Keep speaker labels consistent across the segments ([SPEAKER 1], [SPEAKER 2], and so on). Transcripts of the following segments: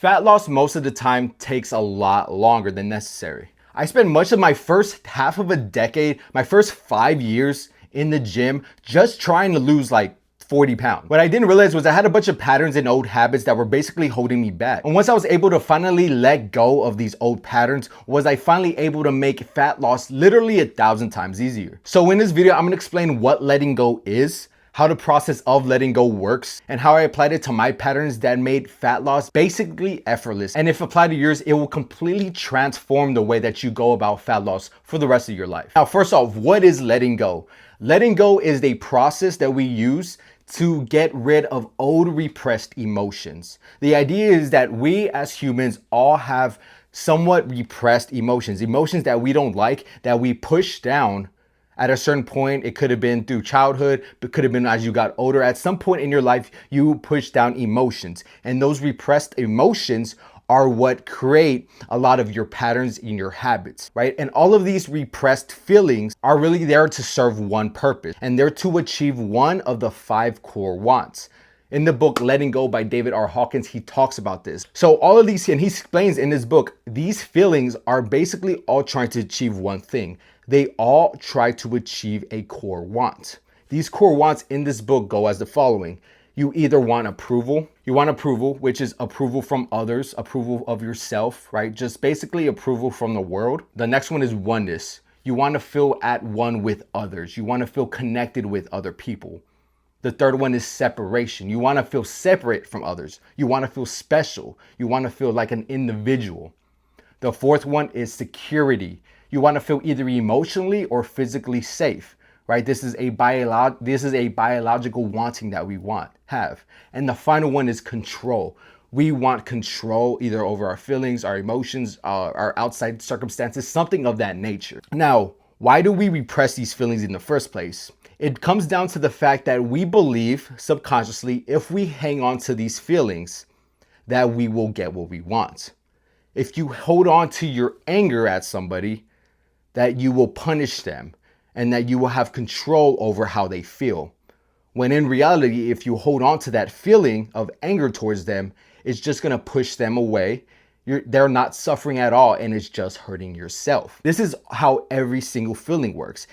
[SPEAKER 1] Fat loss most of the time takes a lot longer than necessary. I spent much of my first half of a decade, my first 5 years in the gym, just trying to lose like 40 pounds. What I didn't realize was I had a bunch of patterns and old habits that were basically holding me back. And once I was able to finally let go of these old patterns, was I finally able to make fat loss literally 1,000 times easier. So in this video, I'm gonna explain what letting go is, how the process of letting go works, and how I applied it to my patterns that made fat loss basically effortless. And if applied to yours, it will completely transform the way that you go about fat loss for the rest of your life. Now, first off, what is letting go? Letting go is a process that we use to get rid of old repressed emotions. The idea is that we as humans all have somewhat repressed emotions that we don't like, that we push down at a certain point. It could have been through childhood, but could have been as you got older. At some point in your life, you push down emotions, and those repressed emotions are what create a lot of your patterns in your habits, right? And all of these repressed feelings are really there to serve one purpose, and they're to achieve one of the 5 core wants. In the book Letting Go by David R. Hawkins, he talks about this. So all of these, and he explains in his book, these feelings are basically all trying to achieve one thing. They all try to achieve a core want. These core wants in this book go as the following. You either want approval. You want approval, which is approval from others, approval of yourself, right? Just basically approval from the world. The next one is oneness. You want to feel at one with others. You want to feel connected with other people. The third one is separation. You want to feel separate from others. You want to feel special. You want to feel like an individual. The fourth one is security. You want to feel either emotionally or physically safe, right? This is a biological wanting that we have. And the final one is control. We want control either over our feelings, our emotions, our outside circumstances, something of that nature. Now, why do we repress these feelings in the first place? It comes down to the fact that we believe subconsciously, if we hang on to these feelings, that we will get what we want. If you hold on to your anger at somebody, that you will punish them and that you will have control over how they feel. When in reality, if you hold on to that feeling of anger towards them, it's just gonna push them away. They're not suffering at all, and it's just hurting yourself. This is how every single feeling works.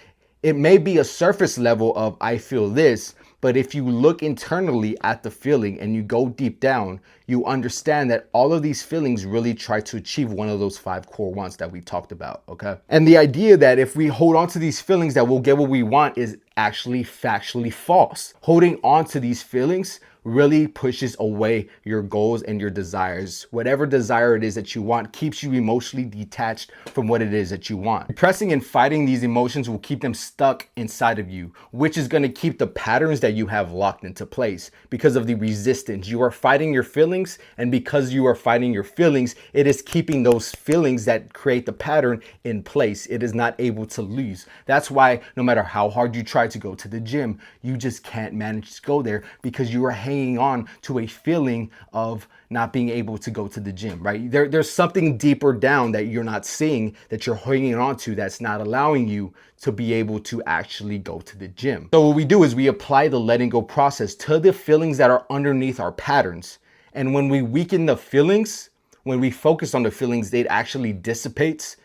[SPEAKER 1] It may be a surface level of I feel this, but if you look internally at the feeling and you go deep down, you understand that all of these feelings really try to achieve one of those 5 core wants that we talked about, okay? And the idea that if we hold on to these feelings that we'll get what we want is actually factually false. Holding on to these feelings really pushes away your goals and your desires. Whatever desire it is that you want keeps you emotionally detached from what it is that you want. Repressing and fighting these emotions will keep them stuck inside of you, which is going to keep the patterns that you have locked into place because of the resistance. You are fighting your feelings, and because you are fighting your feelings, it is keeping those feelings that create the pattern in place. It is not able to lose. That's why no matter how hard you try to go to the gym, you just can't manage to go there because you are hanging on to a feeling of not being able to go to the gym, right? There's something deeper down that you're not seeing, that you're hanging on to, that's not allowing you to be able to actually go to the gym. So what we do is we apply the letting go process to the feelings that are underneath our patterns. And when we weaken the feelings, when we focus on the feelings, it actually dissipates.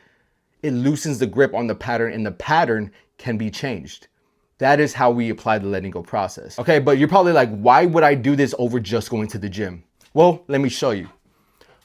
[SPEAKER 1] It loosens the grip on the pattern, and the pattern can be changed. That is how we apply the letting go process. Okay, but you're probably like, why would I do this over just going to the gym? Well, let me show you.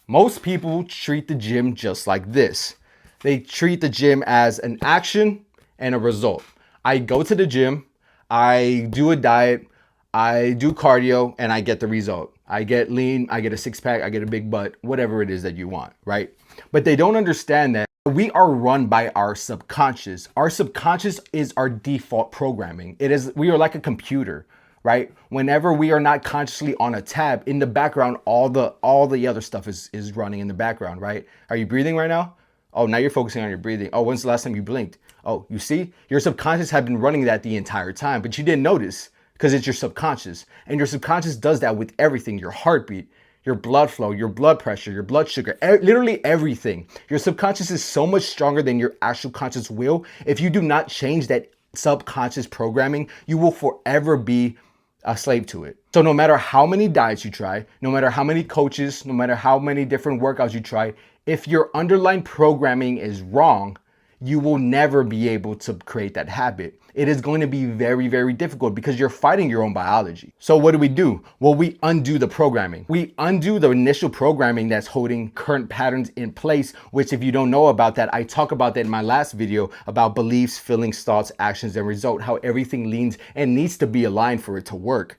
[SPEAKER 1] Most people treat the gym just like this. They treat the gym as an action and a result. I go to the gym, I do a diet, I do cardio, and I get the result. I get lean, I get a 6-pack, I get a big butt, whatever it is that you want, right? But they don't understand that we are run by our subconscious. Our subconscious is our default programming. We are like a computer, right? Whenever we are not consciously on a tab, in the background, all the other stuff is running in the background, right? Are you breathing right now? Oh, now you're focusing on your breathing. Oh, when's the last time you blinked? Oh, you see? Your subconscious had been running that the entire time, but you didn't notice because it's your subconscious. And your subconscious does that with everything, your heartbeat, your blood flow, your blood pressure, your blood sugar, literally everything. Your subconscious is so much stronger than your actual conscious will. If you do not change that subconscious programming, you will forever be a slave to it. So no matter how many diets you try, no matter how many coaches, no matter how many different workouts you try, if your underlying programming is wrong, you will never be able to create that habit. It is going to be very, very difficult because you're fighting your own biology. So what do? Well, we undo the programming. We undo the initial programming that's holding current patterns in place, which if you don't know about that, I talk about that in my last video about beliefs, feelings, thoughts, actions, and result, how everything leans and needs to be aligned for it to work.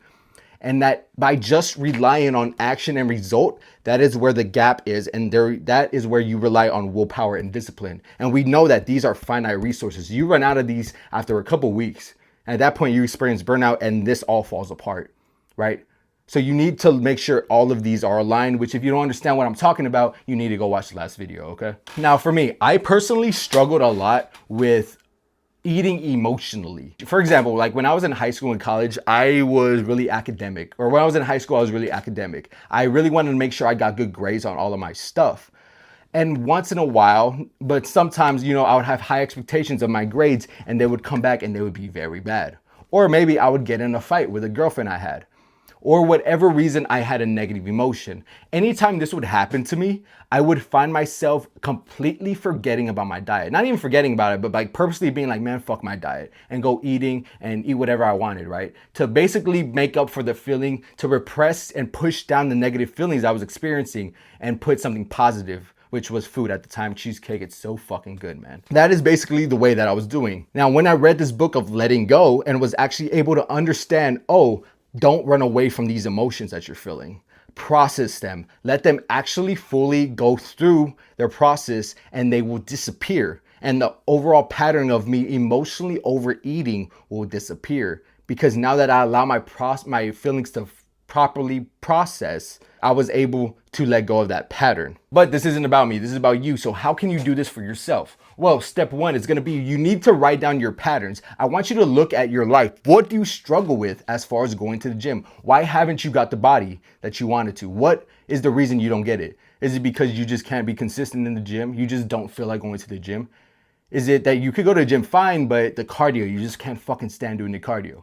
[SPEAKER 1] And that by just relying on action and result, that is where the gap is. And that is where you rely on willpower and discipline. And we know that these are finite resources. You run out of these after a couple weeks. And at that point, you experience burnout and this all falls apart, right? So you need to make sure all of these are aligned, which if you don't understand what I'm talking about, you need to go watch the last video, okay? Now for me, I personally struggled a lot with eating emotionally. For example, like when I was in high school and college, I was really academic. Or when I was in high school, I was really academic. I really wanted to make sure I got good grades on all of my stuff. And once in a while, but sometimes, I would have high expectations of my grades and they would come back and they would be very bad. Or maybe I would get in a fight with a girlfriend I had. Or whatever reason I had a negative emotion. Anytime this would happen to me, I would find myself completely forgetting about my diet. Not even forgetting about it, but like purposely being like, man, fuck my diet and go eating and eat whatever I wanted, right? To basically make up for the feeling, to repress and push down the negative feelings I was experiencing and put something positive, which was food at the time. Cheesecake, it's so fucking good, man. That is basically the way that I was doing. Now, when I read this book of letting go and was actually able to understand, don't run away from these emotions that you're feeling. Process them. Let them actually fully go through their process and they will disappear. And the overall pattern of me emotionally overeating will disappear. Because now that I allow my feelings to properly process, I was able to let go of that pattern. But this isn't about me. This is about you. So how can you do this for yourself? Well, step one is going to be you need to write down your patterns. I want you to look at your life. What do you struggle with as far as going to the gym? Why haven't you got the body that you wanted to? What is the reason you don't get it? Is it because you just can't be consistent in the gym? You just don't feel like going to the gym? Is it that you could go to the gym fine, but the cardio, you just can't fucking stand doing the cardio?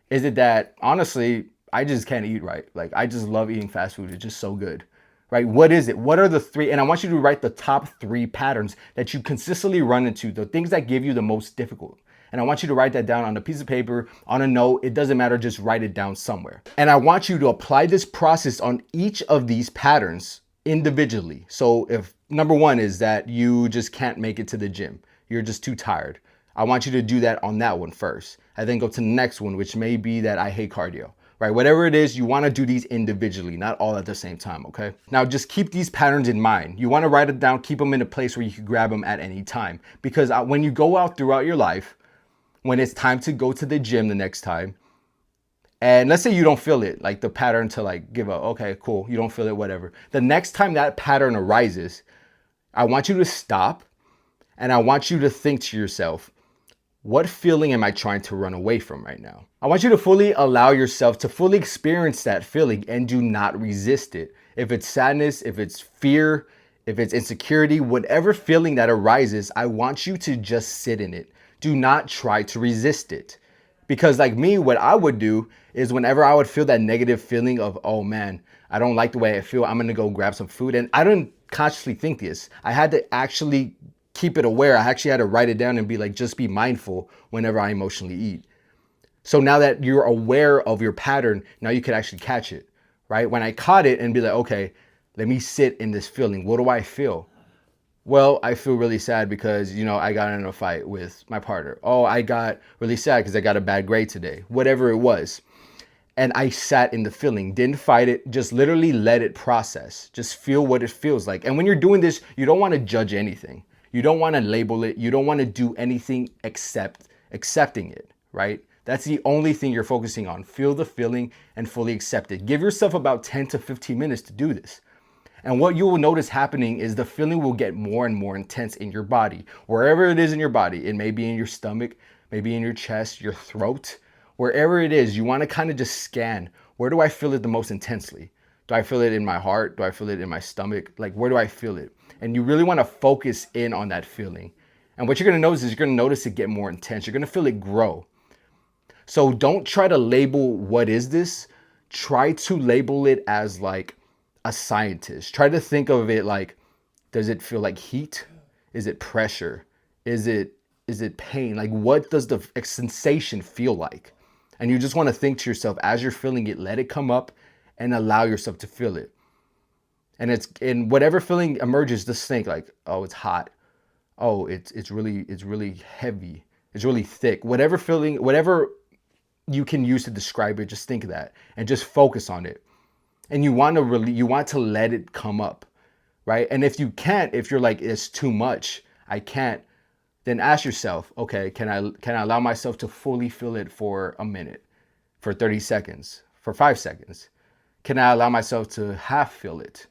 [SPEAKER 1] Is it that, honestly, I just can't eat right? Like, I just love eating fast food. It's just so good. Right? What is it? What are the three? And I want you to write the top 3 patterns that you consistently run into, the things that give you the most difficult. And I want you to write that down on a piece of paper, on a note. It doesn't matter. Just write it down somewhere. And I want you to apply this process on each of these patterns individually. So if number 1 is that you just can't make it to the gym, you're just too tired, I want you to do that on that one first. And then go to the next one, which may be that I hate cardio. Right? Whatever it is, you want to do these individually, not all at the same time, okay? Now, just keep these patterns in mind. You want to write it down, keep them in a place where you can grab them at any time. Because when you go out throughout your life, when it's time to go to the gym the next time, and let's say you don't feel it, like the pattern to like give up, okay, cool, you don't feel it, whatever. The next time that pattern arises, I want you to stop and I want you to think to yourself, what feeling am I trying to run away from right now? I want you to fully allow yourself to fully experience that feeling and do not resist it. If it's sadness, if it's fear, if it's insecurity, whatever feeling that arises, I want you to just sit in it. Do not try to resist it. Because like me, what I would do is whenever I would feel that negative feeling of, oh man, I don't like the way I feel, I'm gonna go grab some food. And I didn't consciously think this. I had to actually keep it aware. I actually had to write it down and be like, just be mindful whenever I emotionally eat. So now that you're aware of your pattern, now you can actually catch it, right? When I caught it and be like, okay, let me sit in this feeling. What do I feel? Well, I feel really sad because, I got in a fight with my partner. Oh, I got really sad because I got a bad grade today, whatever it was. And I sat in the feeling, didn't fight it, just literally let it process. Just feel what it feels like. And when you're doing this, you don't want to judge anything. You don't want to label it. You don't want to do anything except accepting it, right? That's the only thing you're focusing on. Feel the feeling and fully accept it. Give yourself about 10 to 15 minutes to do this. And what you will notice happening is the feeling will get more and more intense in your body. Wherever it is in your body, it may be in your stomach, maybe in your chest, your throat, wherever it is, you want to kind of just scan. Where do I feel it the most intensely? Do I feel it in my heart? Do I feel it in my stomach? Like, where do I feel it? And you really want to focus in on that feeling. And what you're going to notice is you're going to notice it get more intense. You're going to feel it grow. So don't try to label what is this. Try to label it as like a scientist. Try to think of it like, does it feel like heat? Is it pressure? Is it pain? Like, what does the sensation feel like? And you just want to think to yourself as you're feeling it, let it come up and allow yourself to feel it. And it's in whatever feeling emerges, just think like, oh, it's hot. Oh, it's really heavy. It's really thick. Whatever feeling, whatever you can use to describe it, just think of that and just focus on it. And you want to let it come up, right? And if you can't, if you're like, it's too much, I can't, then ask yourself, okay, can I allow myself to fully feel it for a minute, for 30 seconds, for 5 seconds? Can I allow myself to half feel it?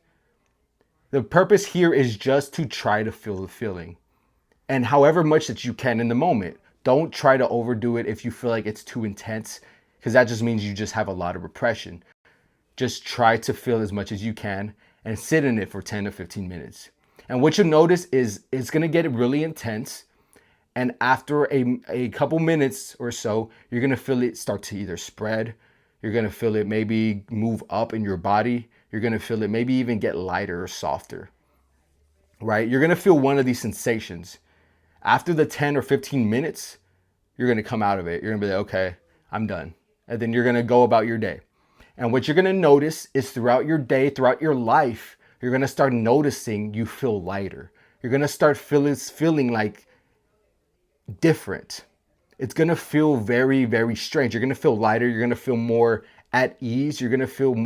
[SPEAKER 1] The purpose here is just to try to feel the feeling. And however much that you can in the moment, don't try to overdo it if you feel like it's too intense, because that just means you just have a lot of repression. Just try to feel as much as you can and sit in it for 10 to 15 minutes. And what you'll notice is it's going to get really intense. And after a couple minutes or so, you're going to feel it start to either spread. You're going to feel it maybe move up in your body. You're going to feel it maybe even get lighter or softer, right? You're going to feel one of these sensations. After the 10 or 15 minutes, you're going to come out of it. You're going to be like, okay, I'm done. And then you're going to go about your day. And what you're going to notice is throughout your day, throughout your life, you're going to start noticing you feel lighter. You're going to start feeling like different. It's going to feel very, very strange. You're going to feel lighter. You're going to feel more at ease. You're going to feel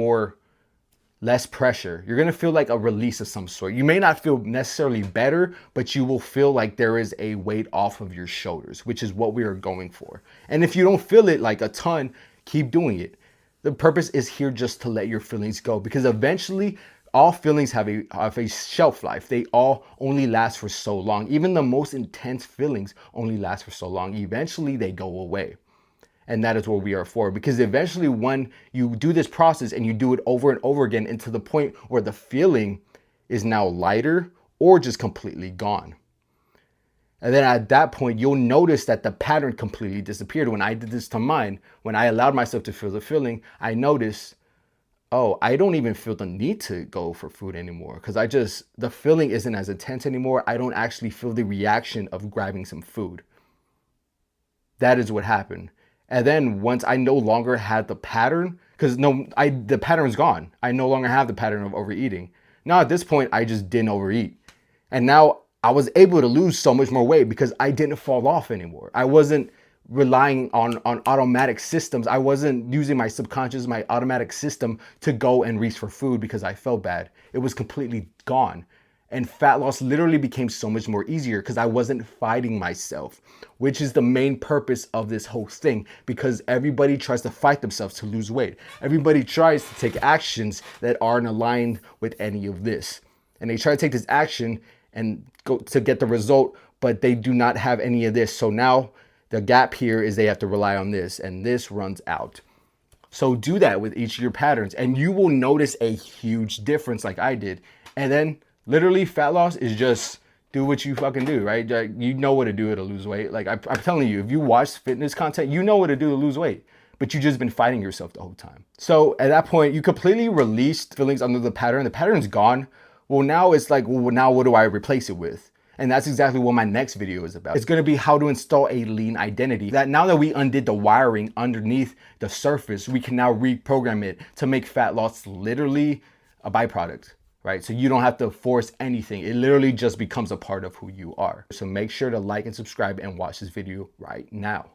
[SPEAKER 1] less pressure. You're going to feel like a release of some sort. You may not feel necessarily better, but you will feel like there is a weight off of your shoulders, which is what we are going for. And if you don't feel it like a ton, keep doing it. The purpose is here just to let your feelings go, because eventually all feelings have a shelf life. They all only last for so long. Even the most intense feelings only last for so long. Eventually they go away. And that is what we are for, because eventually when you do this process and you do it over and over again into the point where the feeling is now lighter or just completely gone. And then at that point, you'll notice that the pattern completely disappeared. When I did this to mine, when I allowed myself to feel the feeling, I noticed, oh, I don't even feel the need to go for food anymore, because the feeling isn't as intense anymore. I don't actually feel the reaction of grabbing some food. That is what happened. And then once I no longer had the pattern, because the pattern's gone. I no longer have the pattern of overeating. Now at this point, I just didn't overeat. And now I was able to lose so much more weight because I didn't fall off anymore. I wasn't relying on automatic systems. I wasn't using my subconscious, my automatic system to go and reach for food because I felt bad. It was completely gone. And fat loss literally became so much more easier because I wasn't fighting myself, which is the main purpose of this whole thing, because everybody tries to fight themselves to lose weight. Everybody tries to take actions that aren't aligned with any of this. And they try to take this action and go to get the result, but they do not have any of this. So now the gap here is they have to rely on this, and this runs out. So do that with each of your patterns and you will notice a huge difference like I did. And then literally fat loss is just do what you fucking do, right? Like, you know what to do to lose weight. Like I'm telling you, if you watch fitness content, you know what to do to lose weight, but you just been fighting yourself the whole time. So at that point, you completely released feelings under the pattern. The pattern's gone. Well, now it's like, well, now what do I replace it with? And that's exactly what my next video is about. It's going to be how to install a lean identity. That now that we undid the wiring underneath the surface, we can now reprogram it to make fat loss literally a byproduct, right? So you don't have to force anything. It literally just becomes a part of who you are. So make sure to like and subscribe and watch this video right now.